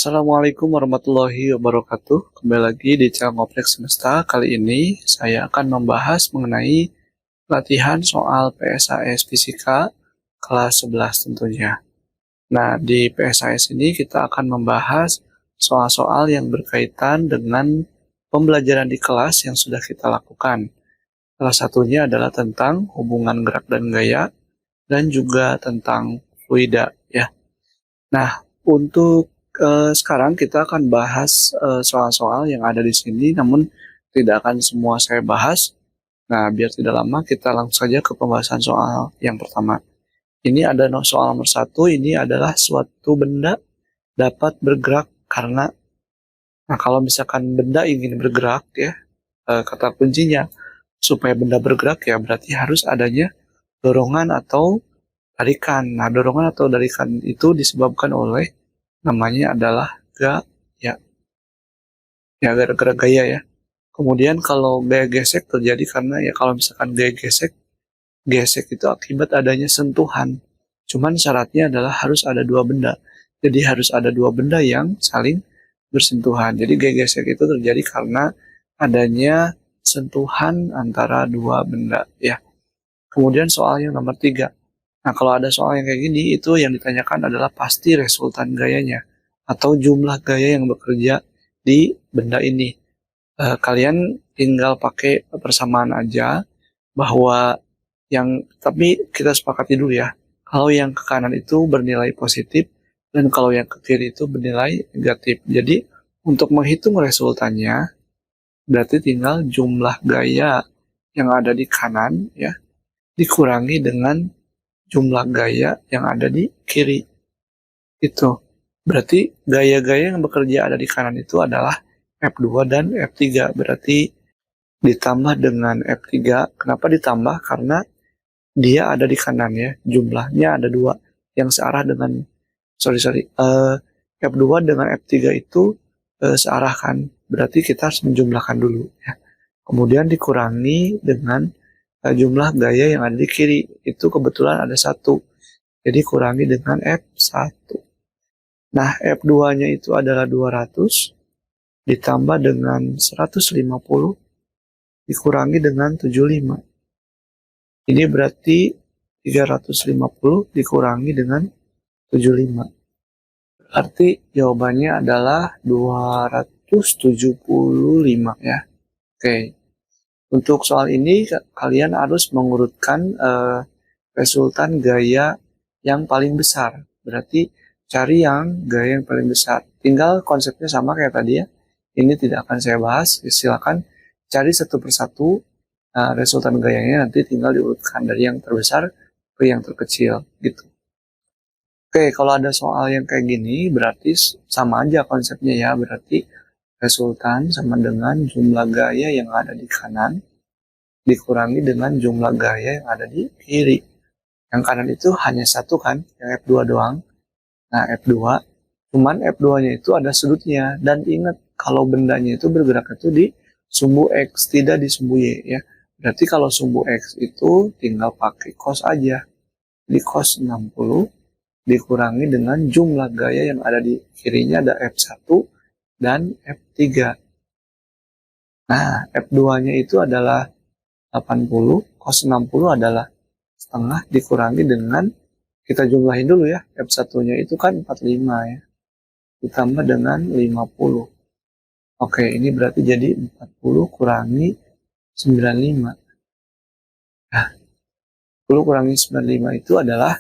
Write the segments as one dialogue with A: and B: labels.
A: Assalamualaikum warahmatullahi wabarakatuh. Kembali lagi di channel Ngoprek Semesta. Kali ini saya akan membahas mengenai latihan soal PSAS Fisika kelas 11 tentunya. Nah, di PSAS ini kita akan membahas soal-soal yang berkaitan dengan pembelajaran di kelas yang sudah kita lakukan. Salah satunya adalah tentang hubungan gerak dan gaya dan juga tentang fluida ya. Nah, untuk sekarang kita akan bahas soal-soal yang ada di sini, namun tidak akan semua saya bahas. Nah, biar tidak lama, kita langsung saja ke pembahasan soal yang pertama. Ini ada soal nomor 1, ini adalah suatu benda dapat bergerak karena, nah kalau misalkan benda ingin bergerak ya, kata kuncinya supaya benda bergerak ya berarti harus adanya dorongan atau tarikan. Nah, dorongan atau tarikan itu disebabkan oleh namanya adalah gaya. Ya, gara-gara gaya ya. Kemudian kalau gaya gesek terjadi karena ya kalau misalkan gaya gesek, gesek itu akibat adanya sentuhan. Cuman syaratnya adalah harus ada dua benda. Jadi harus ada dua benda yang saling bersentuhan. Jadi gaya gesek itu terjadi karena adanya sentuhan antara dua benda ya. Kemudian soal yang nomor 3. Nah, kalau ada soal yang kayak gini, itu yang ditanyakan adalah pasti resultan gayanya atau jumlah gaya yang bekerja di benda ini. Kalian tinggal pakai persamaan aja bahwa tapi kita sepakati dulu ya. Kalau yang ke kanan itu bernilai positif dan kalau yang ke kiri itu bernilai negatif. Jadi untuk menghitung resultannya berarti tinggal jumlah gaya yang ada di kanan ya dikurangi dengan jumlah gaya yang ada di kiri. Itu. Berarti gaya-gaya yang bekerja ada di kanan itu adalah F2 dan F3. Berarti ditambah dengan F3. Kenapa ditambah? Karena dia ada di kanan ya. Jumlahnya ada dua. Yang searah dengan, F2 dengan F3 itu searah kan. Berarti kita harus menjumlahkan dulu ya. Kemudian dikurangi dengan jumlah gaya yang ada di kiri. Itu kebetulan ada 1. Jadi kurangi dengan F1. Nah, F2-nya itu adalah 200 ditambah dengan 150 dikurangi dengan 75. Ini berarti 350 dikurangi dengan 75. Berarti jawabannya adalah 275 ya. Oke. Untuk soal ini kalian harus mengurutkan resultan gaya yang paling besar. Berarti cari yang gaya yang paling besar. Tinggal konsepnya sama kayak tadi ya. Ini tidak akan saya bahas. Silakan cari satu persatu resultan gayanya, nanti tinggal diurutkan dari yang terbesar ke yang terkecil gitu. Oke, kalau ada soal yang kayak gini berarti sama aja konsepnya ya. Berarti resultan sama dengan jumlah gaya yang ada di kanan dikurangi dengan jumlah gaya yang ada di kiri. Yang kanan itu hanya 1 kan, yang F2 doang. Nah, F2, cuman F2-nya itu ada sudutnya. Dan ingat, kalau bendanya itu bergerak itu di sumbu X, tidak di sumbu Y ya. Berarti kalau sumbu X itu tinggal pakai cos aja. Di cos 60 dikurangi dengan jumlah gaya yang ada di kirinya ada F1 dan F3. Nah, F2-nya itu adalah 80, cos 60 adalah setengah dikurangi dengan, kita jumlahin dulu ya, F1-nya itu kan 45 ya, ditambah dengan 50. Oke, ini berarti jadi 40 kurangi 95. Nah, 40 kurangi 95 itu adalah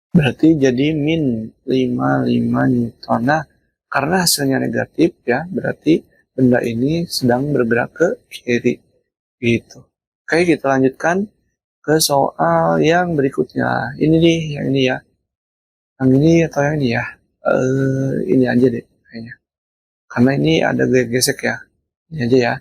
A: berarti jadi min 55 Newton. Nah, karena hasilnya negatif ya, berarti benda ini sedang bergerak ke kiri. Gitu. Oke, kita lanjutkan ke soal yang berikutnya. Ini nih, yang ini ya. Yang ini atau yang ini ya? Ini aja deh kayaknya. Karena ini ada gesek ya. Ini aja ya.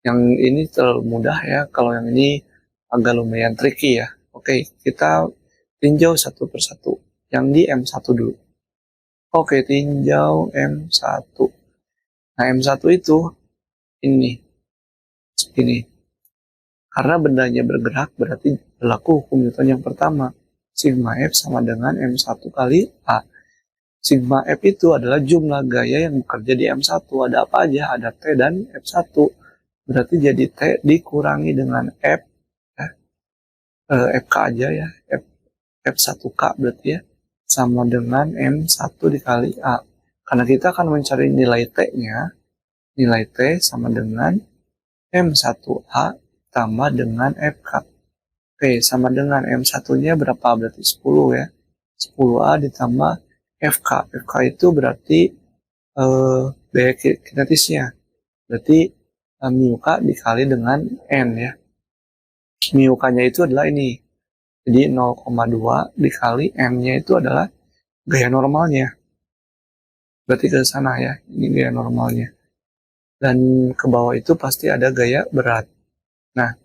A: Yang ini terlalu mudah ya. Kalau yang ini agak lumayan tricky ya. Oke, kita tinjau satu persatu. Yang di M1 dulu. Oke, tinjau M1. Nah, M1 itu ini. Ini. Karena bendanya bergerak berarti berlaku hukum Newton yang pertama. Sigma F sama dengan M1 kali A. Sigma F itu adalah jumlah gaya yang bekerja di M1. Ada apa aja? Ada T dan F1. Berarti jadi T dikurangi dengan F, ya, FK aja ya, F1K berarti ya, sama dengan M1 dikali A. Karena kita akan mencari nilai T-nya, nilai T sama dengan M1A tambah dengan FK. Oke, sama dengan M1-nya berapa? Berarti 10 ya. 10A ditambah FK. FK itu berarti gaya kinetisnya. Berarti mu K dikali dengan N ya. Mu K-nya itu adalah ini. Jadi 0,2 dikali M-nya itu adalah gaya normalnya. Berarti ke sana ya. Ini gaya normalnya. Dan ke bawah itu pasti ada gaya berat. Nah,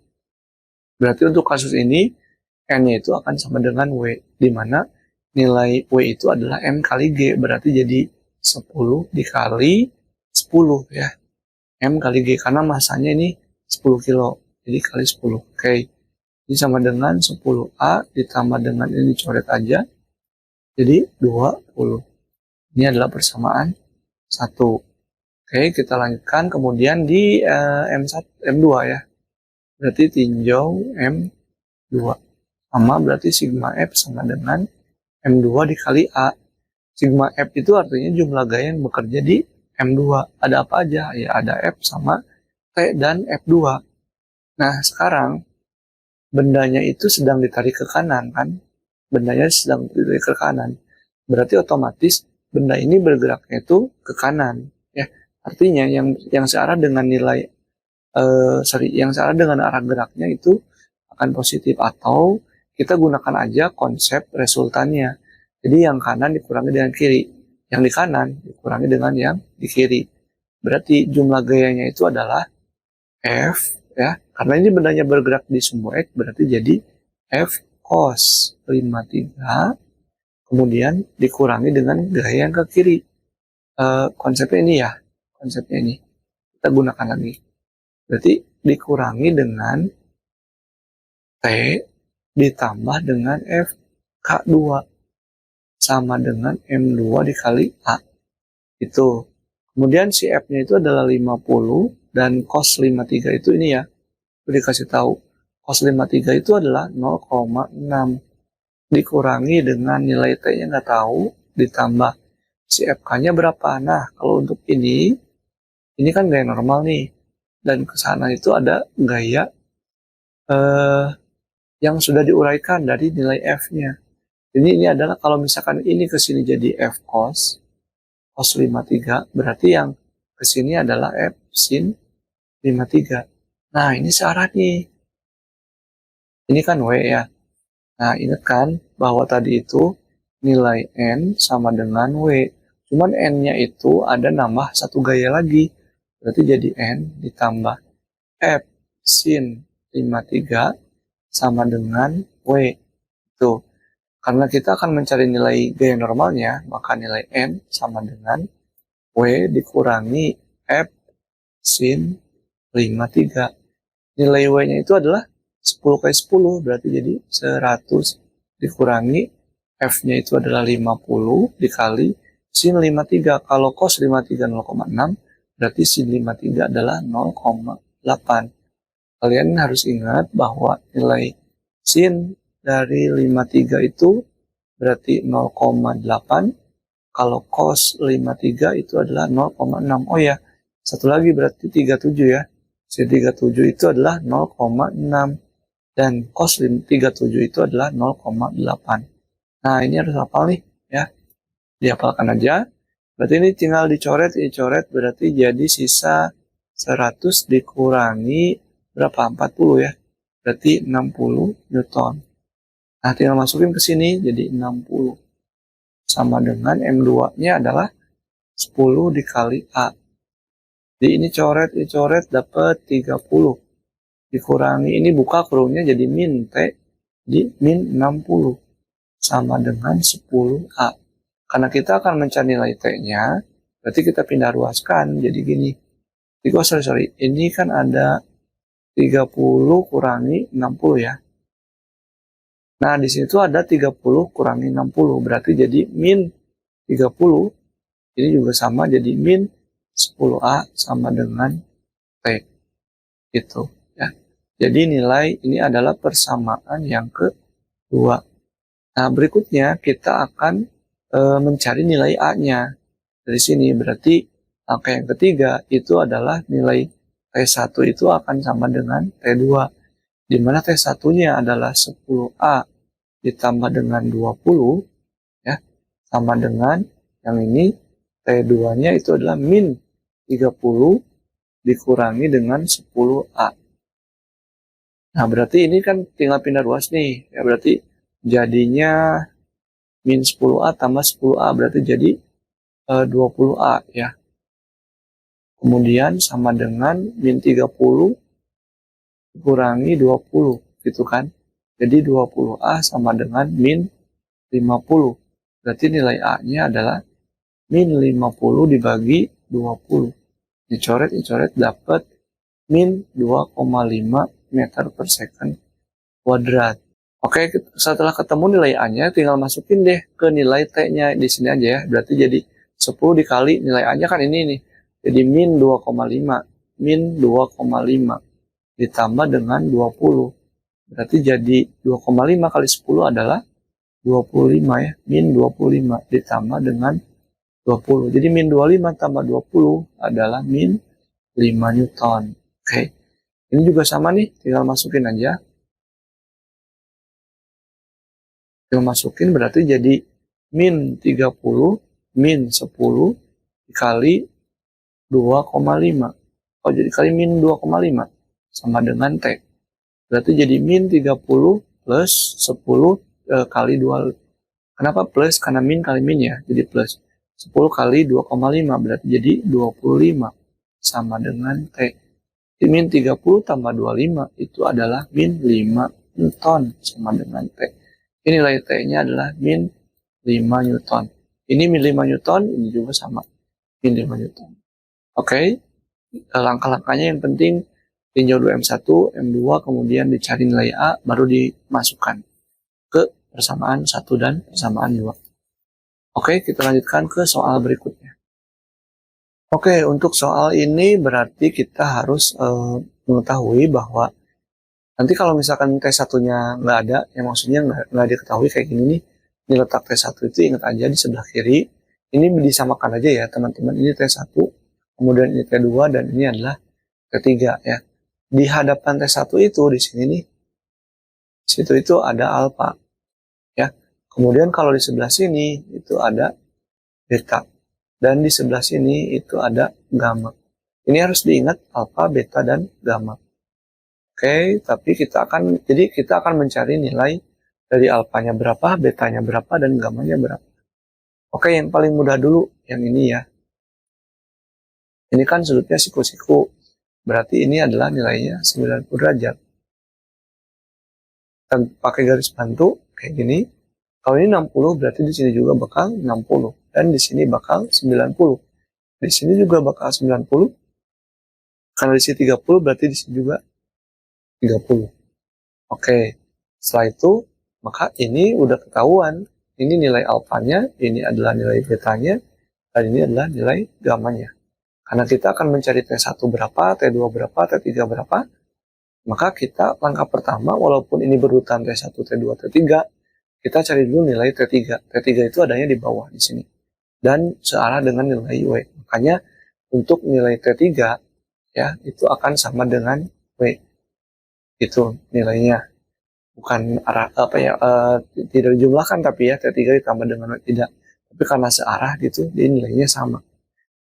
A: berarti untuk kasus ini N-nya itu akan sama dengan W, di mana nilai W itu adalah M kali G, berarti jadi 10 dikali 10 ya. M kali G, karena masanya ini 10 kilo, jadi kali 10. Oke, ini sama dengan 10A ditambah dengan ini coret aja, jadi 20. Ini adalah persamaan 1. Oke, kita lanjutkan kemudian di M2 ya. Berarti tinjau M2. Sama berarti sigma F sama dengan M2 dikali A. Sigma F itu artinya jumlah gaya yang bekerja di M2. Ada apa aja? Ya ada F sama T dan F2. Nah sekarang bendanya itu sedang ditarik ke kanan kan? Bendanya sedang ditarik ke kanan. Berarti otomatis benda ini bergeraknya itu ke kanan. Ya, artinya yang searah dengan nilai yang searah dengan arah geraknya itu akan positif, atau kita gunakan aja konsep resultannya. Jadi yang kanan dikurangi dengan kiri, yang di kanan dikurangi dengan yang di kiri. Berarti jumlah gayanya itu adalah F ya. Karena ini bendanya bergerak di sumbu X, berarti jadi F cos 53 kemudian dikurangi dengan gaya yang ke kiri. Konsepnya ini ya, konsepnya ini. Kita gunakan lagi. Berarti dikurangi dengan T ditambah dengan FK2 sama dengan M2 dikali A. Itu. Kemudian si F-nya itu adalah 50 dan cos 53 itu ini ya. Itu dikasih tahu. Cos 53 itu adalah 0,6 dikurangi dengan nilai T-nya nggak tahu ditambah si FK-nya berapa. Nah, kalau untuk ini kan gaya normal nih. Dan ke sana itu ada gaya yang sudah diuraikan dari nilai F-nya. Jadi ini adalah kalau misalkan ini ke sini jadi F cos 53, berarti yang ke sini adalah F sin 53. Nah, ini syarat nih. Ini kan W ya. Nah, ingat kan bahwa tadi itu nilai N sama dengan W. Cuman N-nya itu ada nambah satu gaya lagi. Berarti jadi N ditambah F sin 53 sama dengan W. Tuh. Karena kita akan mencari nilai gaya normalnya, maka nilai N sama dengan W dikurangi F sin 53. Nilai W-nya itu adalah 10 kali 10, berarti jadi 100 dikurangi F-nya itu adalah 50 dikali sin 53. Kalau cos 53 0,6, berarti sin 53 adalah 0,8. Kalian harus ingat bahwa nilai sin dari 53 itu berarti 0,8. Kalau cos 53 itu adalah 0,6. Oh ya, satu lagi berarti 37 ya. Sin 37 itu adalah 0,6. Dan cos 37 itu adalah 0,8. Nah, ini harus hafal nih ya. Dihafalkan aja. Berarti ini tinggal dicoret berarti jadi sisa 100 dikurangi berapa? 40 ya. Berarti 60 Newton. Nah, tinggal masukin ke sini jadi 60. Sama dengan M2-nya adalah 10 dikali A. Jadi ini coret dapat 30. Dikurangi ini buka kurungnya jadi min T. Jadi min 60. Sama dengan 10A. Karena kita akan mencari nilai T-nya, berarti kita pindah ruaskan. Jadi gini. Sorry. Ini kan ada 30 kurangi 60 ya. Nah, di situ ada 30 kurangi 60, berarti jadi min 30, ini juga sama jadi min 10A sama dengan T. Gitu ya. Jadi nilai ini adalah persamaan yang kedua. Nah, berikutnya kita akan mencari nilai A-nya. Dari sini berarti angka yang ketiga itu adalah nilai T1 itu akan sama dengan T2. Di mana T1-nya adalah 10A ditambah dengan 20, ya, sama dengan yang ini T2-nya itu adalah min 30 dikurangi dengan 10A. Nah, berarti ini kan tinggal pindah ruas nih. Ya, berarti jadinya min 10A tambah 10A, berarti jadi 20A ya. Kemudian sama dengan min 30 dikurangi 20, gitu kan. Jadi 20A sama dengan min 50. Berarti nilai A-nya adalah min 50 dibagi 20. Dicoret dapat min 2,5 meter per second kuadrat. Oke, setelah ketemu nilai A-nya, tinggal masukin deh ke nilai T-nya di sini aja ya. Berarti jadi 10 dikali nilai A-nya kan ini nih. Jadi min 2,5. Min 2,5 ditambah dengan 20. Berarti jadi 2,5 kali 10 adalah 25 ya. Min 25 ditambah dengan 20. Jadi min 25 tambah 20 adalah min 5 Newton. Oke. Ini juga sama nih, tinggal masukin aja. Tinggal masukin berarti jadi min 30 min 10 dikali 2,5. Oh, jadi kali min 2,5 sama dengan T. Berarti jadi min 30 plus 10 kali 2. Kenapa plus? Karena min kali min ya, jadi plus. 10 kali 2,5 berarti jadi 25 sama dengan T. Min 30 tambah 25 itu adalah min 5 Newton sama dengan T. Ini nilai T-nya adalah min 5 Newton. Ini min 5 Newton, ini juga sama. Min 5 Newton. Oke, langkah-langkahnya yang penting tinjau dulu M1, M2, kemudian dicari nilai A, baru dimasukkan ke persamaan 1 dan persamaan 2. Oke, kita lanjutkan ke soal berikutnya. Oke, untuk soal ini berarti kita harus mengetahui bahwa nanti kalau misalkan T1-nya nggak ada, yang maksudnya nggak diketahui kayak gini nih, ini letak T1 itu ingat aja di sebelah kiri, ini disamakan aja ya teman-teman, ini T1, kemudian ini T2, dan ini adalah T3 ya. Di hadapan T1 itu di sini nih, situ itu ada alfa ya. Kemudian kalau di sebelah sini itu ada beta, dan di sebelah sini itu ada gamma. Ini harus diingat alfa, beta, dan gamma. Oke, tapi kita akan mencari nilai dari alfanya berapa, betanya berapa, dan gammanya berapa. Oke, yang paling mudah dulu yang ini ya. Ini kan sudutnya siku-siku. Berarti ini adalah nilainya 90 derajat. Dan pakai garis bantu kayak gini. Kalau ini 60 berarti di sini juga bakal 60 dan di sini bakal 90. Di sini juga bakal 90. Karena di sini 30 berarti di sini juga 30. Oke. Setelah itu maka ini udah ketahuan. Ini nilai alfanya, ini adalah nilai betanya, dan ini adalah nilai gammanya. Karena kita akan mencari T1 berapa, T2 berapa, T3 berapa, maka kita langkah pertama, walaupun ini berurutan T1, T2, T3, kita cari dulu nilai T3. T3 itu adanya di bawah di sini. Dan searah dengan nilai W. Makanya untuk nilai T3 ya itu akan sama dengan W. Itu nilainya. Bukan arah tidak dijumlahkan tapi ya T3 ditambah dengan W tidak. Tapi karena searah gitu, jadi nilainya sama.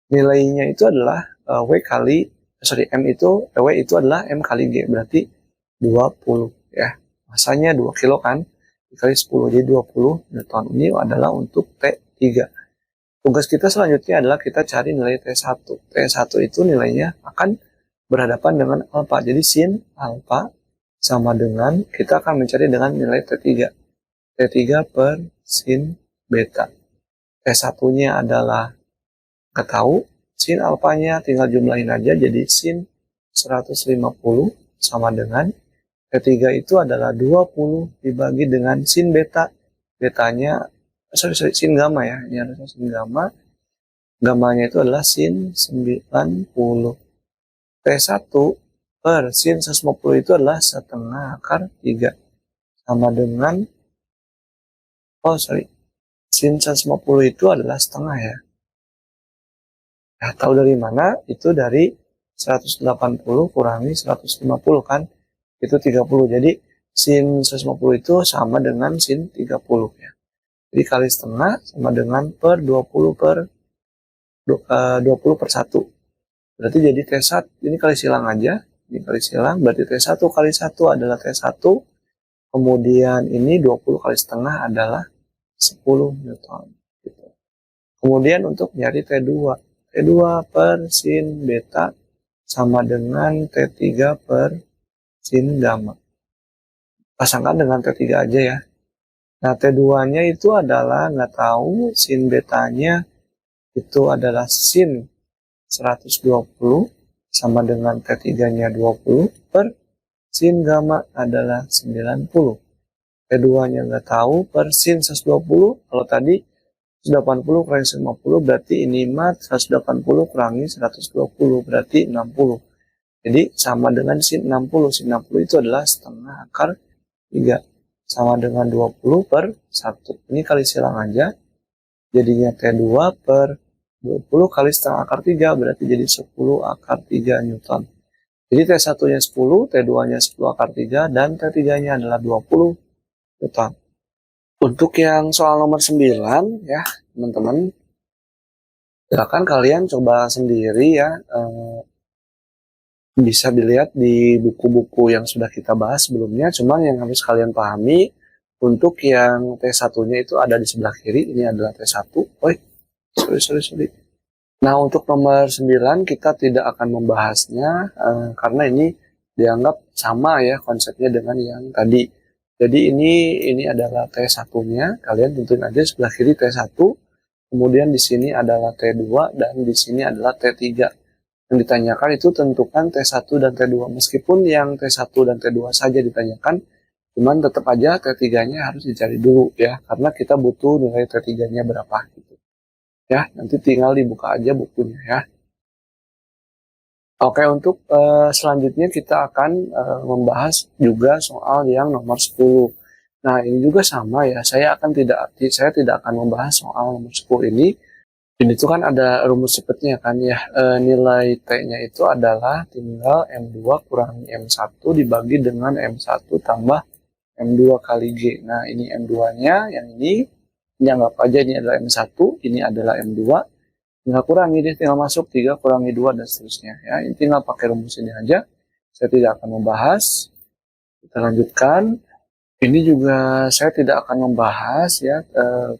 A: Nilainya itu adalah W itu adalah M kali G, berarti 20 ya. Masanya 2 kilo kan, dikali 10, jadi 20 Newton. Ini adalah untuk T3. Tugas kita selanjutnya adalah kita cari nilai T1. T1 itu nilainya akan berhadapan dengan alfa. Jadi sin alfa sama dengan, kita akan mencari dengan nilai T3. T3 per sin beta. T1-nya adalah nggak tahu, sin alfanya tinggal jumlahin aja jadi sin 150 sama dengan T3 itu adalah 20 dibagi dengan sin beta. Betanya sorry, sin gamma ya, ini harusnya sin gamma. Gammanya itu adalah sin 90. T1 per sin 150 itu adalah setengah akar 3. Sama dengan, sin 150 itu adalah setengah ya. Nah, tahu dari mana? Itu dari 180 kurangi 150 kan? Itu 30. Jadi, sin 150 itu sama dengan sin 30 ya. Jadi, kali setengah sama dengan per 20 per 20 per 1. Berarti jadi T1, ini kali silang aja. Ini kali silang, berarti T1 kali 1 adalah T1. Kemudian ini 20 kali setengah adalah 10 Newton. Gitu. Kemudian untuk nyari T2. T2 per sin beta sama dengan T3 per sin gamma. Pasangkan dengan T3 aja ya. Nah, T2-nya itu adalah, nggak tahu, sin betanya itu adalah sin 120 sama dengan T3-nya 20 per sin gamma adalah 90. T2-nya nggak tahu per sin 120, kalau tadi 180 kurangi 150 berarti ini mah 180 kurangi 120 berarti 60. Jadi sama dengan sin 60. Sin 60 itu adalah setengah akar 3. Sama dengan 20 per 1. Ini kali silang aja. Jadinya T2 per 20 kali setengah akar 3 berarti jadi 10 akar 3 Newton. Jadi T1-nya 10, T2-nya 10 akar 3, dan T3-nya adalah 20 Newton. Untuk yang soal nomor 9 ya teman-teman, silakan kalian coba sendiri ya, bisa dilihat di buku-buku yang sudah kita bahas sebelumnya. Cuman yang harus kalian pahami, untuk yang T1-nya itu ada di sebelah kiri, ini adalah T1. Sorry. Nah, untuk nomor 9 kita tidak akan membahasnya karena ini dianggap sama ya konsepnya dengan yang tadi. Jadi ini adalah T1-nya, kalian tentuin aja sebelah kiri T1, kemudian di sini adalah T2 dan di sini adalah T3. Yang ditanyakan itu tentukan T1 dan T2. Meskipun yang T1 dan T2 saja ditanyakan, cuman tetap aja T3-nya harus dicari dulu ya, karena kita butuh nilai T3-nya berapa gitu. Ya, nanti tinggal dibuka aja bukunya ya. Oke, untuk selanjutnya kita akan membahas juga soal yang nomor 10. Nah, ini juga sama ya. Saya tidak akan membahas soal nomor 10 ini. Ini tuh kan ada rumus cepatnya kan ya. Nilai T-nya itu adalah tinggal M2 kurangi M1 dibagi dengan M1 tambah M2 kali G. Nah, ini M2-nya, yang ini anggap aja ini adalah M1, ini adalah M2. Tinggal kurangi deh, tinggal masuk 3 kurangi 2 dan seterusnya ya. Ini tinggal pakai rumus ini aja. Saya tidak akan membahas. Kita lanjutkan. Ini juga saya tidak akan membahas ya.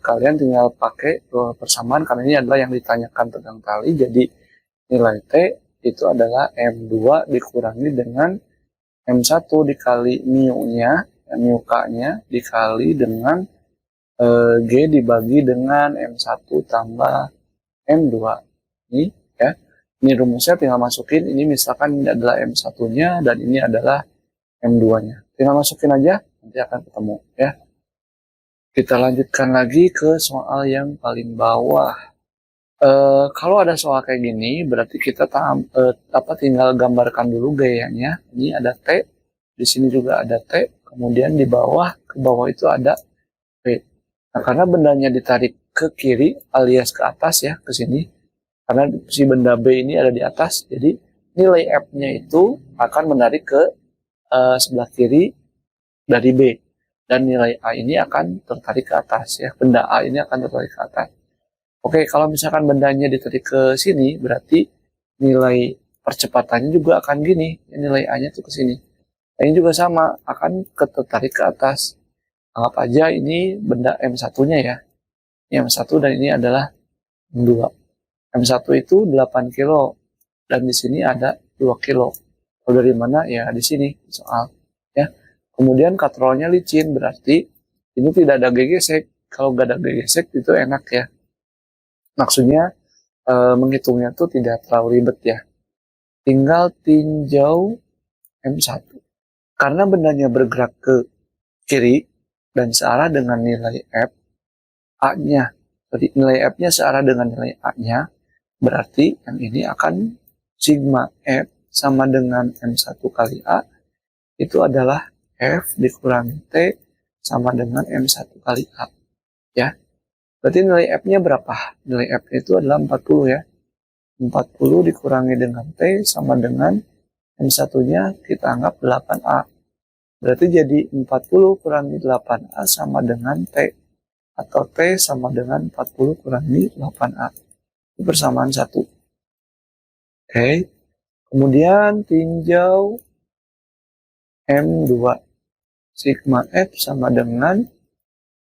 A: Kalian tinggal pakai persamaan karena ini adalah yang ditanyakan tegang tali. Jadi nilai T itu adalah M2 dikurangi dengan M1 dikali mu-nya, mu K-nya dikali dengan G dibagi dengan M1 tambah M2. Ini ya. Ini rumusnya tinggal masukin. Ini misalkan ini adalah M1-nya dan ini adalah M2-nya. Tinggal masukin aja, nanti akan ketemu ya. Kita lanjutkan lagi ke soal yang paling bawah. Kalau ada soal kayak gini, berarti kita tinggal gambarkan dulu gayanya. Ini ada T, di sini juga ada T, kemudian di bawah, ke bawah itu ada P. Nah, karena bendanya ditarik ke kiri alias ke atas ya, ke sini. Karena si benda B ini ada di atas, jadi nilai F-nya itu akan menarik ke sebelah kiri dari B. Dan nilai A ini akan tertarik ke atas ya. Benda A ini akan tertarik ke atas. Oke, kalau misalkan bendanya ditarik ke sini, berarti nilai percepatannya juga akan gini. Nilai A-nya tuh ke sini. Nah, ini juga sama, akan tertarik ke atas. Anggap aja ini benda M1-nya ya. Ini M1 dan ini adalah M2. M1 itu 8 kilo. Dan di sini ada 2 kilo. Kalau dari mana? Ya di sini soal. Ya. Kemudian katrolnya licin, berarti ini tidak ada gegesek. Kalau nggak ada gegesek itu enak ya. Maksudnya menghitungnya tuh tidak terlalu ribet ya. Tinggal tinjau M1. Karena bendanya bergerak ke kiri dan searah dengan nilai F, A-nya. Jadi nilai F-nya searah dengan nilai A-nya, berarti yang ini akan sigma F sama dengan M1 kali A, itu adalah F dikurangi T sama dengan M1 kali A. Ya, berarti nilai F-nya berapa? Nilai F-nya itu adalah 40 ya. 40 dikurangi dengan T sama dengan M1-nya kita anggap 8A. Berarti jadi 40 kurangi 8A sama dengan T. Atau T sama dengan 40 kurangi 8A. Itu persamaan 1. Oke. Kemudian tinjau M2. Sigma F sama dengan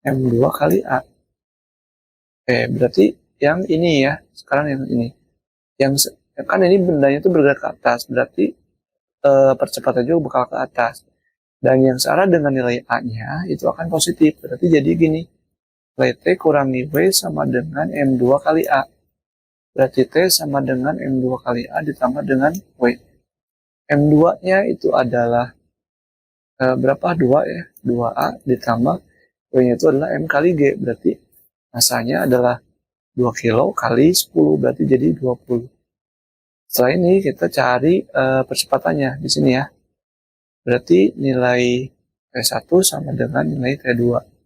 A: M2 kali A. Oke, berarti yang ini ya. Sekarang yang ini. Yang kan ini bendanya itu bergerak ke atas. Berarti percepatan juga bakal ke atas. Dan yang searah dengan nilai A-nya itu akan positif. Berarti jadi gini. Nilai T kurangi W sama dengan M2 kali A. Berarti T sama dengan M2 kali A ditambah dengan W. M2-nya itu adalah berapa? 2 ya. 2A ditambah W-nya itu adalah M kali G. Berarti masanya adalah 2 kilo kali 10. Berarti jadi 20. Setelah ini kita cari percepatannya di sini ya. Berarti nilai T1 sama dengan nilai T2.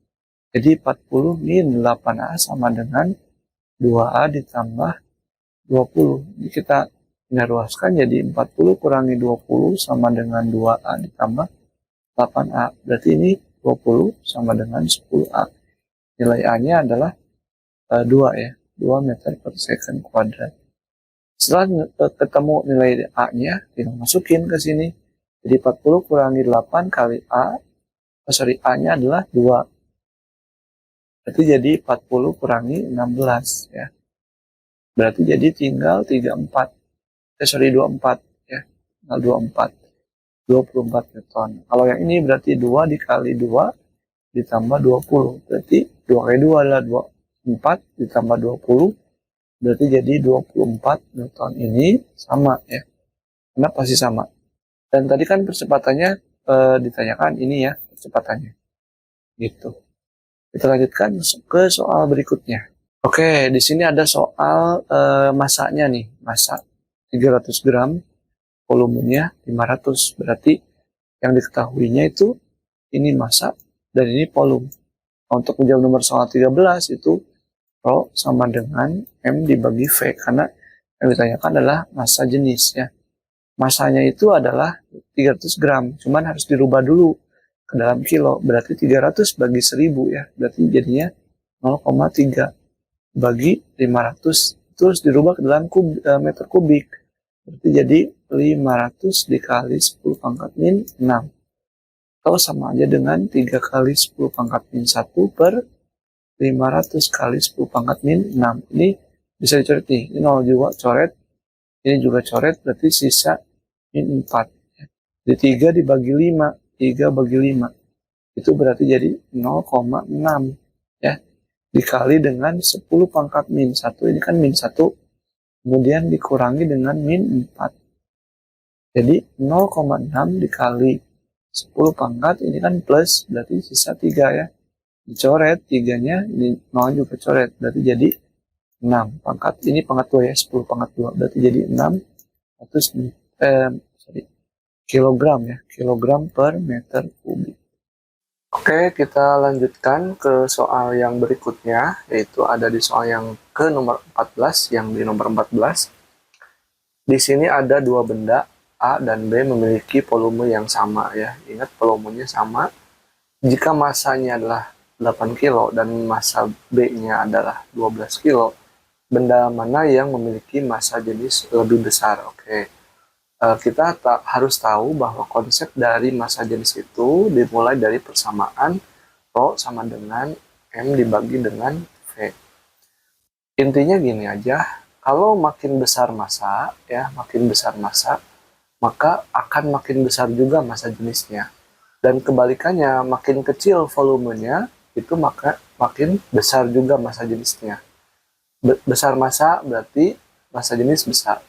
A: Jadi 40 min 8A sama dengan 2A ditambah 20. Ini kita ruaskan jadi 40 kurangi 20 sama dengan 2A ditambah 8A. Berarti ini 20 sama dengan 10A. Nilai A-nya adalah 2 ya. 2 meter per second kuadrat. Setelah ketemu nilai A-nya, tinggal masukin ke sini. Jadi 40 kurangi 8 kali A. A-nya adalah 2. Berarti jadi 40 kurangi 16 ya. Berarti jadi tinggal 24. 24 ya. Tinggal 24. 24 Newton. Kalau yang ini berarti 2 dikali 2 ditambah 20. Berarti 2 kali 2 adalah 24 ditambah 20. Berarti jadi 24 Newton. Ini sama ya. Karena pasti sama. Dan tadi kan percepatannya ditanyakan ini ya percepatannya. Gitu. Kita lanjutkan ke soal berikutnya. Oke, di sini ada soal masanya nih. Massa 300 gram, volumenya 500. Berarti yang diketahuinya itu ini massa dan ini volume. Untuk menjawab nomor soal 13 itu Rho sama dengan M dibagi V. Karena yang ditanyakan adalah massa jenis ya. Masanya itu adalah 300 gram. Cuman harus dirubah dulu ke dalam kilo, berarti 300 bagi 1000 ya, berarti jadinya 0,3 bagi 500, terus dirubah ke dalam meter kubik, berarti jadi 500 dikali 10 pangkat min 6, atau sama aja dengan 3 kali 10 pangkat min 1 per 500 kali 10 pangkat min 6. Ini bisa dicoret nih, ini 0 juga coret, ini juga coret, berarti sisa min 4. Jadi 3 dibagi 5, 3 bagi 5. Itu berarti jadi 0,6 ya. Dikali dengan 10 pangkat min 1. Ini kan min 1. Kemudian dikurangi dengan min 4. Jadi 0,6 dikali 10 pangkat. Ini kan plus. Berarti sisa 3 ya. Dicoret 3-nya. Ini 0 juga coret. Berarti jadi 6 pangkat. Ini pangkat 2 ya. 10 pangkat 2. Berarti jadi 6 kilogram ya, kilogram per meter kubik. Oke, kita lanjutkan ke soal yang berikutnya, yaitu ada di soal yang ke nomor 14, yang di nomor 14. Di sini ada dua benda, A dan B memiliki volume yang sama ya. Ingat volumenya sama. Jika massanya adalah 8 kilo dan massa B-nya adalah 12 kilo, benda mana yang memiliki massa jenis lebih besar? Oke. Kita harus tahu bahwa konsep dari massa jenis itu dimulai dari persamaan Rho sama dengan M dibagi dengan V. Intinya gini aja, kalau makin besar massa, ya makin besar massa, maka akan makin besar juga massa jenisnya. Dan kebalikannya, makin kecil volumenya, itu maka makin besar juga massa jenisnya. Besar massa berarti massa jenis besar.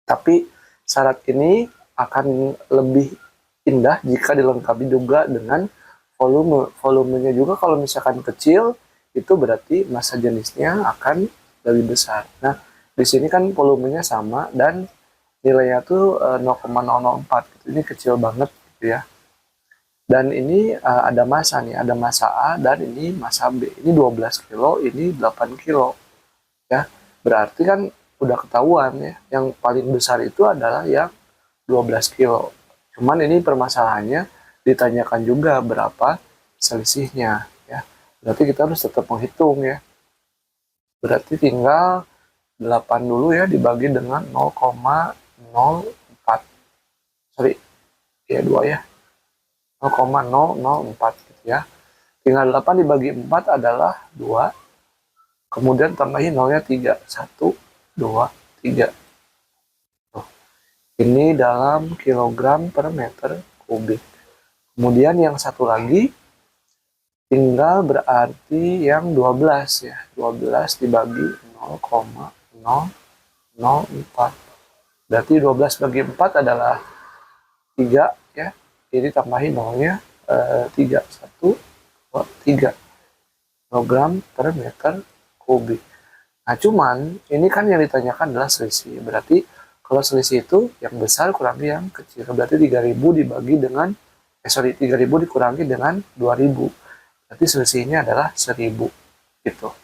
A: Tapi syarat ini akan lebih indah jika dilengkapi juga dengan volume. Volumenya juga kalau misalkan kecil, itu berarti massa jenisnya akan lebih besar. Nah, di sini kan volumenya sama dan nilainya tuh 0,004 gitu. Ini kecil banget gitu ya. Dan ini ada massa nih, ada massa A dan ini massa B. Ini 12 kilo, ini 8 kilo. Ya, berarti kan udah ketahuan ya, yang paling besar itu adalah yang 12 kilo. Cuman ini permasalahannya ditanyakan juga berapa selisihnya ya. Berarti kita harus tetap menghitung ya. Berarti tinggal 8 dulu ya dibagi dengan 0,04. Sorry, ya 2 ya. 0,004 gitu ya. Tinggal 8 dibagi 4 adalah 2. Kemudian tambahin nolnya 3. 1, 2, 3. Ini dalam kilogram per meter kubik. Kemudian yang satu lagi tinggal berarti yang 12 ya. 12 dibagi 0,004. Berarti 12 bagi 4 adalah 3 ya. Ini tambahin nolnya 3. 1, 2, 3 kilogram per meter kubik. Nah, cuman ini kan yang ditanyakan adalah selisih. Berarti kalau selisih itu yang besar kurangi yang kecil. Berarti 3000 dibagi dengan 3000 dikurangi dengan 2000. Berarti selisihnya adalah 1000 gitu.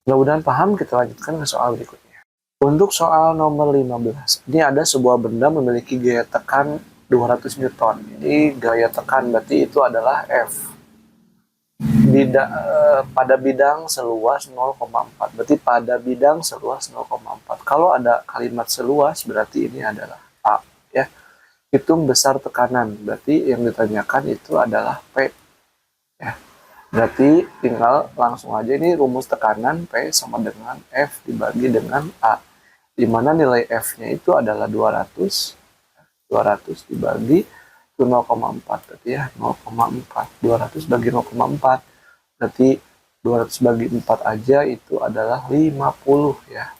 A: Mudah-mudahan paham, kita lanjutkan ke soal berikutnya. Untuk soal nomor 15. Ini ada sebuah benda memiliki gaya tekan 200 Newton. Jadi gaya tekan berarti itu adalah F. Pada bidang seluas 0,4. Berarti pada bidang seluas 0,4. Kalau ada kalimat seluas berarti ini adalah A ya. Hitung besar tekanan. Berarti yang ditanyakan itu adalah P ya. Berarti tinggal langsung aja ini rumus tekanan P sama dengan F dibagi dengan A. Di mana nilai F-nya itu adalah 200. 200 dibagi 0,4 berarti ya 0,4. 200 bagi 0,4 berarti 200 bagi 4 aja itu adalah 50 ya.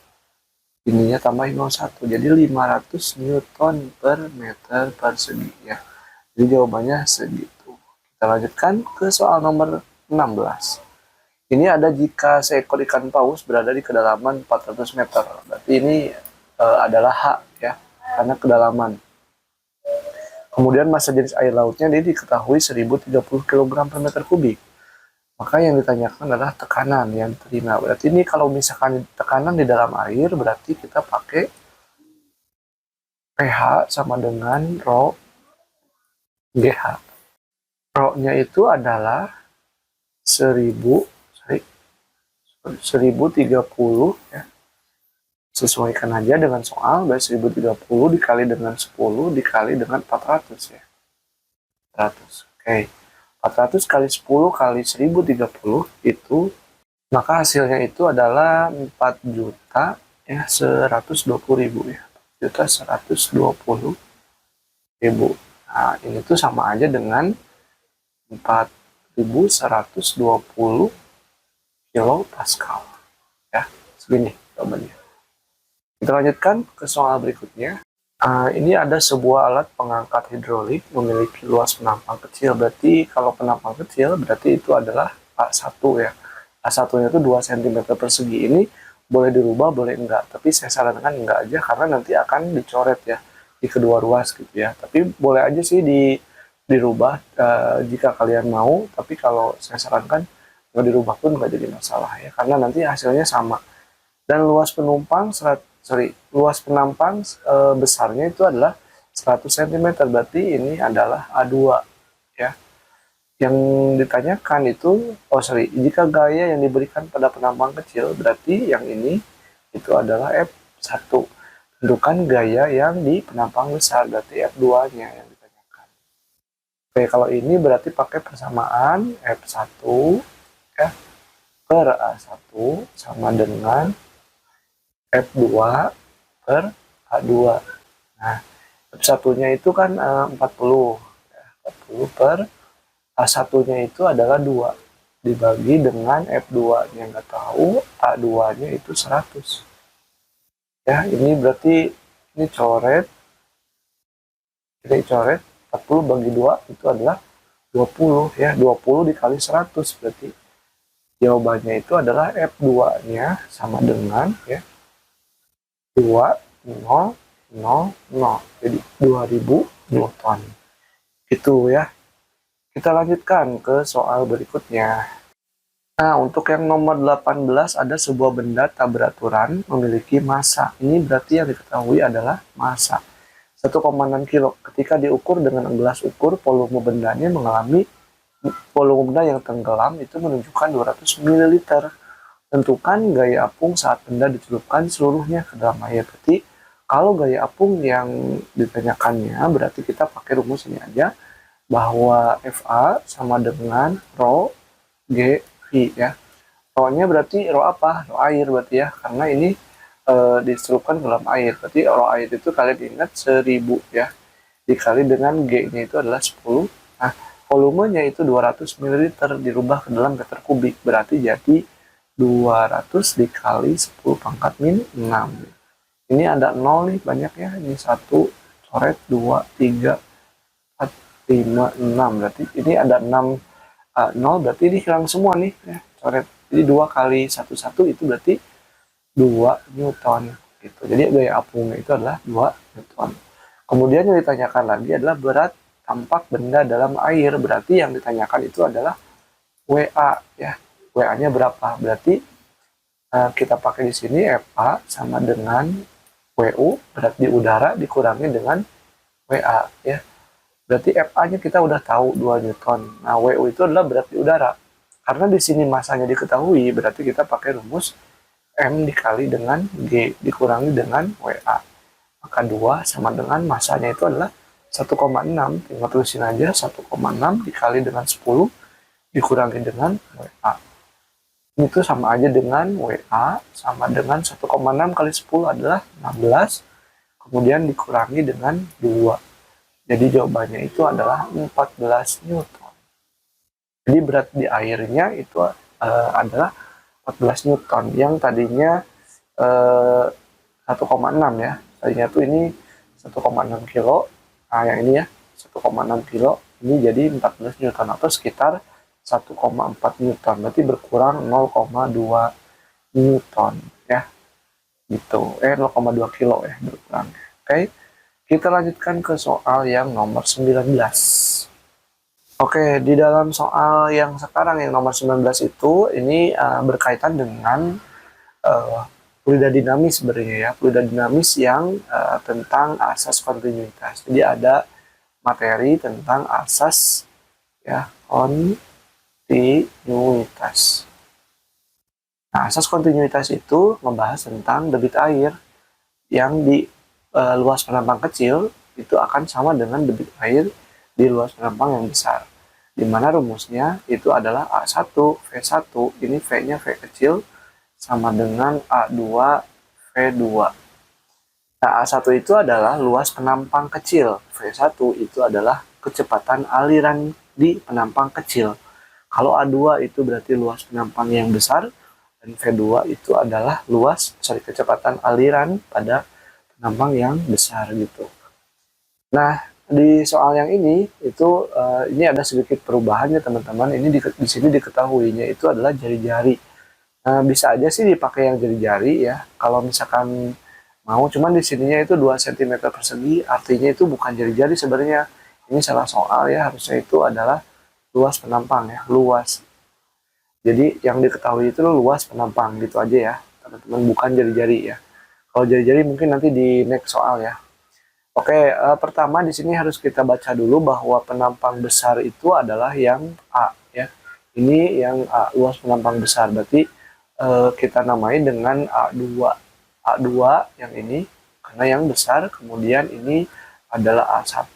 A: Ininya tambahin 01. Jadi 500 Newton per meter persegi ya. Jadi jawabannya segitu. Kita lanjutkan ke soal nomor 16. Ini ada jika seekor ikan paus berada di kedalaman 400 meter. Berarti ini adalah H ya. Karena kedalaman. Kemudian massa jenis air lautnya dia diketahui 1030 kg per meter kubik. Maka yang ditanyakan adalah tekanan yang diterima. Berarti ini kalau misalkan tekanan di dalam air, berarti kita pakai pH sama dengan rho GH. Rho-nya itu adalah 1030 ya. Sesuaikan aja dengan soal, berarti 1030 dikali dengan 10 dikali dengan 400 ya. 400. Oke. 400 kali 10 kali 1030 itu, maka hasilnya itu adalah 4 juta ya 120.000 ya. 4.120.000. Nah, ini tuh sama aja dengan 4.120 kilo Pascal ya. Segini jawabannya. Kita lanjutkan ke soal berikutnya. Ini ada sebuah alat pengangkat hidrolik memiliki luas penampang kecil. Berarti kalau penampang kecil berarti itu adalah A1 ya. A1-nya itu 2 cm persegi. Ini boleh dirubah, boleh enggak. Tapi saya sarankan enggak aja karena nanti akan dicoret ya di kedua ruas gitu ya. Tapi boleh aja sih dirubah jika kalian mau. Tapi kalau saya sarankan nggak dirubah pun nggak jadi masalah ya. Karena nanti hasilnya sama. Dan luas penampang besarnya itu adalah 100 cm. Berarti ini adalah A2 ya. Yang ditanyakan itu, jika gaya yang diberikan pada penampang kecil, berarti yang ini itu adalah F1. Tentukan gaya yang di penampang besar, berarti F2-nya yang ditanyakan. Oke, kalau ini berarti pakai persamaan F1 ya, per A1 sama dengan F2 per A2. Nah, F1-nya itu kan 40. 40 per A1-nya itu adalah 2. Dibagi dengan F2-nya. Nggak tahu, A2-nya itu 100. Ya, ini berarti ini coret. Ini coret, 40 bagi 2 itu adalah 20. Ya, 20 dikali 100 berarti Jawabannya itu adalah F2-nya sama dengan ya 2.000. Jadi 2000 Newton. Itu ya. Kita lanjutkan ke soal berikutnya. Nah, untuk yang nomor 18 ada sebuah benda tak beraturan memiliki massa. Ini berarti yang diketahui adalah massa. 1,6 kilo. Ketika diukur dengan gelas ukur, volume bendanya mengalami volume benda yang tenggelam itu menunjukkan 200 ml. Tentukan gaya apung saat benda dicelupkan seluruhnya ke dalam air. Berarti kalau gaya apung yang ditanyakannya berarti kita pakai rumus ini aja, bahwa FA sama dengan rho G V ya. Rho-nya berarti rho apa? Rho air berarti ya, karena ini dicelupkan ke dalam air. Berarti rho air itu kalian ingat 1000 ya, dikali dengan G-nya itu adalah 10. Nah, volumenya itu 200 ml dirubah ke dalam meter kubik, berarti jadi 200 dikali 10 pangkat min 6. Ini ada 0 nih, banyak ya. Ini 1, coret 2, 3, 4, 5, 6. Berarti ini ada 6, 0 berarti ini hilang semua nih ya, coret. Jadi 2 kali 1, 1 itu berarti 2 Newton gitu. Jadi gaya apungnya itu adalah 2 Newton. Kemudian yang ditanyakan lagi adalah berat tampak benda dalam air. Berarti yang ditanyakan itu adalah WA ya. WA-nya berapa? Berarti kita pakai di sini FA sama dengan WU, berat di udara dikurangi dengan WA ya. Berarti FA-nya kita udah tahu 2 Newton. Nah, WU itu adalah berat di udara. Karena di sini masanya diketahui, berarti kita pakai rumus M dikali dengan G dikurangi dengan WA. Maka 2 sama dengan masanya itu adalah 1,6. Tinggal tulisin aja 1,6 dikali dengan 10 dikurangi dengan WA. Itu sama aja dengan WA sama dengan 1,6 kali 10 adalah 16. Kemudian dikurangi dengan 2. Jadi jawabannya itu adalah 14 Newton. Jadi berat di airnya itu adalah 14 Newton. Yang tadinya 1,6 ya. Tadinya tuh ini 1,6 kilo. Nah yang ini ya 1,6 kilo. Ini jadi 14 Newton atau sekitar 1,4 Newton. Berarti berkurang 0,2 Newton ya. Gitu. 0,2 kilo ya berkurang. Oke. Kita lanjutkan ke soal yang nomor 19. Oke, di dalam soal yang sekarang yang nomor 19 itu ini berkaitan dengan fluida dinamis sebenarnya ya. Fluida dinamis yang tentang asas kontinuitas. Jadi ada materi tentang asas ya kontinuitas. Nah, asas kontinuitas itu membahas tentang debit air yang di luas penampang kecil itu akan sama dengan debit air di luas penampang yang besar. Di mana rumusnya itu adalah A1 V1, ini V-nya V kecil sama dengan A2 V2. Nah, A1 itu adalah luas penampang kecil, V1 itu adalah kecepatan aliran di penampang kecil. Kalau A2 itu berarti luas penampang yang besar, dan V2 itu adalah kecepatan aliran pada penampang yang besar gitu. Nah, di soal yang ini itu ini ada sedikit perubahannya teman-teman. Ini di sini diketahuinya itu adalah jari-jari. Nah, bisa aja sih dipakai yang jari-jari ya. Kalau misalkan mau, cuman di sininya itu 2 cm persegi, artinya itu bukan jari-jari sebenarnya. Ini salah soal ya, harusnya itu adalah luas penampang ya, luas. Jadi yang diketahui itu luas penampang gitu aja ya, teman-teman, bukan jari-jari ya. Kalau jari-jari mungkin nanti di next soal ya. Oke, pertama di sini harus kita baca dulu bahwa penampang besar itu adalah yang A ya. Ini yang A, luas penampang besar. Berarti kita namai dengan A2. A2 yang ini karena yang besar, kemudian ini adalah A1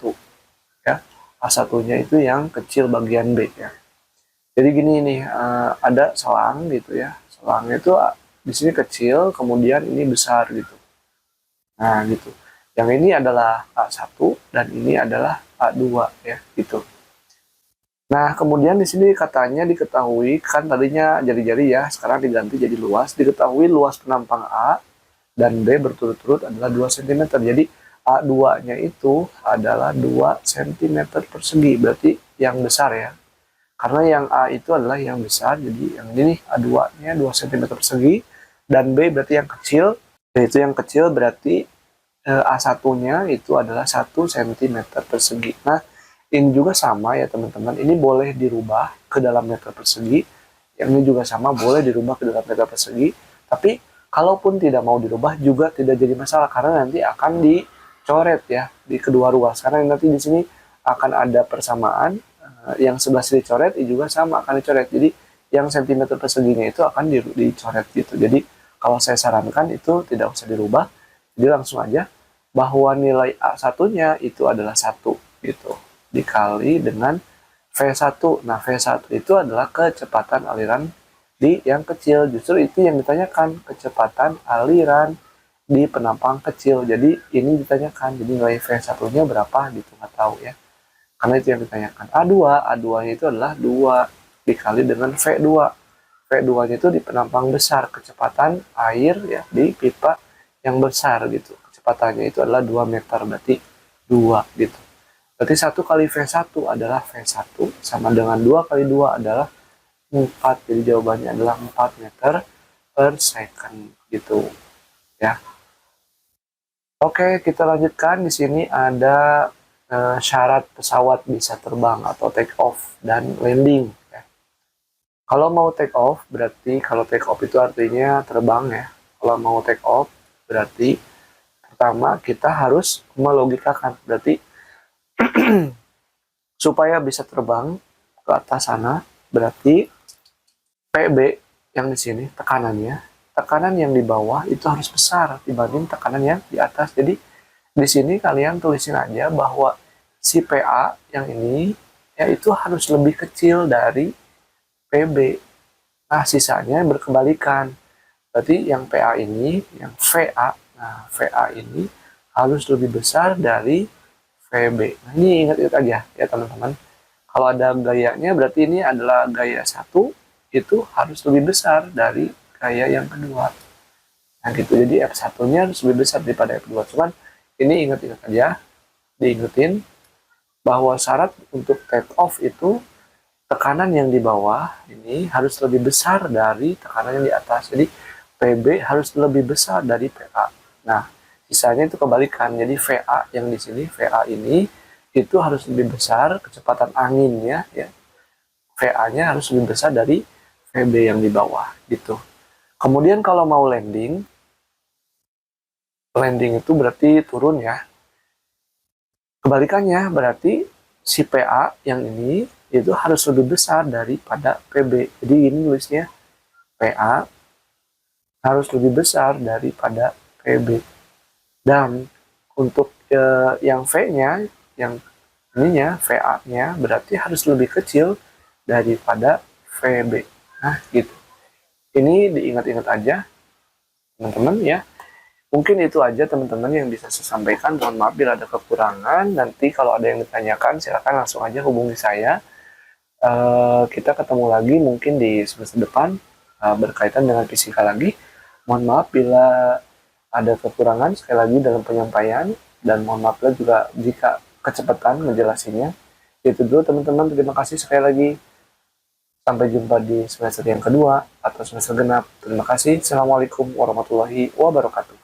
A: ya. A1-nya itu yang kecil bagian B ya. Jadi gini nih, ada selang gitu ya. Selangnya itu di sini kecil, kemudian ini besar gitu. Nah, gitu. Yang ini adalah A1 dan ini adalah A2 ya, gitu. Nah, kemudian di sini katanya diketahui, kan tadinya jari-jari ya, sekarang diganti jadi luas. Diketahui luas penampang A dan B berturut-turut adalah 2 cm. Jadi A2-nya itu adalah 2 cm persegi, berarti yang besar ya. Karena yang A itu adalah yang besar, jadi yang ini nih A2-nya 2 cm persegi, dan B berarti yang kecil, yaitu yang kecil berarti A1-nya itu adalah 1 cm persegi. Nah, ini juga sama ya teman-teman, ini boleh dirubah ke dalam meter persegi, yang ini juga sama boleh dirubah ke dalam meter persegi, tapi kalaupun tidak mau dirubah juga tidak jadi masalah, karena nanti akan dicoret ya di kedua ruas, karena nanti di sini akan ada persamaan. Yang sebelah sini dicoret, ini juga sama akan dicoret. Jadi yang sentimeter perseginya itu akan dicoret gitu. Jadi kalau saya sarankan itu tidak usah dirubah. Jadi langsung aja bahwa nilai A1-nya itu adalah 1 gitu. Dikali dengan V1. Nah, V1 itu adalah kecepatan aliran di yang kecil. Justru itu yang ditanyakan, kecepatan aliran di penampang kecil. Jadi ini ditanyakan, jadi nilai V1-nya berapa gitu, nggak tahu ya. Karena itu yang ditanyakan. A2-nya itu adalah 2 dikali dengan V2. V2-nya itu di penampang besar, kecepatan air ya di pipa yang besar gitu. Kecepatannya itu adalah 2 meter, berarti 2 gitu. Berarti 1 kali V1 adalah V1 sama dengan 2 kali 2 adalah 4. Jadi jawabannya adalah 4 meter per second gitu ya. Oke, kita lanjutkan. Di sini ada syarat pesawat bisa terbang atau take off dan landing ya. Kalau mau take off berarti, kalau take off itu artinya terbang ya. Kalau mau take off berarti pertama kita harus melogikakan, berarti supaya bisa terbang ke atas sana berarti PB yang di sini tekanan yang di bawah itu harus besar dibanding tekanan yang di atas. Jadi di sini kalian tulisin aja bahwa si PA yang ini ya itu harus lebih kecil dari PB. Nah, sisanya berkebalikan. Berarti yang PA ini, yang VA, nah VA ini harus lebih besar dari VB. Nah, ini ingat-ingat aja ya teman-teman. Kalau ada gayanya berarti ini adalah gaya 1, itu harus lebih besar dari gaya yang kedua. Nah gitu, jadi F1-nya harus lebih besar daripada F2. Cuman ini ingat-ingat aja, diingetin bahwa syarat untuk take off itu tekanan yang di bawah ini harus lebih besar dari tekanan yang di atas. Jadi PB harus lebih besar dari PA. Nah, sisanya itu kebalikan. Jadi VA yang di sini, VA ini itu harus lebih besar kecepatan anginnya ya. VA-nya harus lebih besar dari VB yang di bawah gitu. Kemudian kalau mau landing itu berarti turun ya. Kebalikannya berarti si PA yang ini itu harus lebih besar daripada PB. Jadi ini nulisnya PA harus lebih besar daripada PB. Dan untuk yang V-nya, yang ininya VA-nya berarti harus lebih kecil daripada VB. Nah, gitu. Ini diingat-ingat aja teman-teman ya. Mungkin itu aja teman-teman yang bisa saya sampaikan. Mohon maaf bila ada kekurangan. Nanti kalau ada yang ditanyakan silakan langsung aja hubungi saya. Kita ketemu lagi mungkin di semester depan berkaitan dengan fisika lagi. Mohon maaf bila ada kekurangan sekali lagi dalam penyampaian, dan mohon maaf juga jika kecepatan menjelasinya. Itu dulu teman-teman. Terima kasih sekali lagi. Sampai jumpa di semester yang kedua atau semester genap. Terima kasih. Assalamualaikum warahmatullahi wabarakatuh.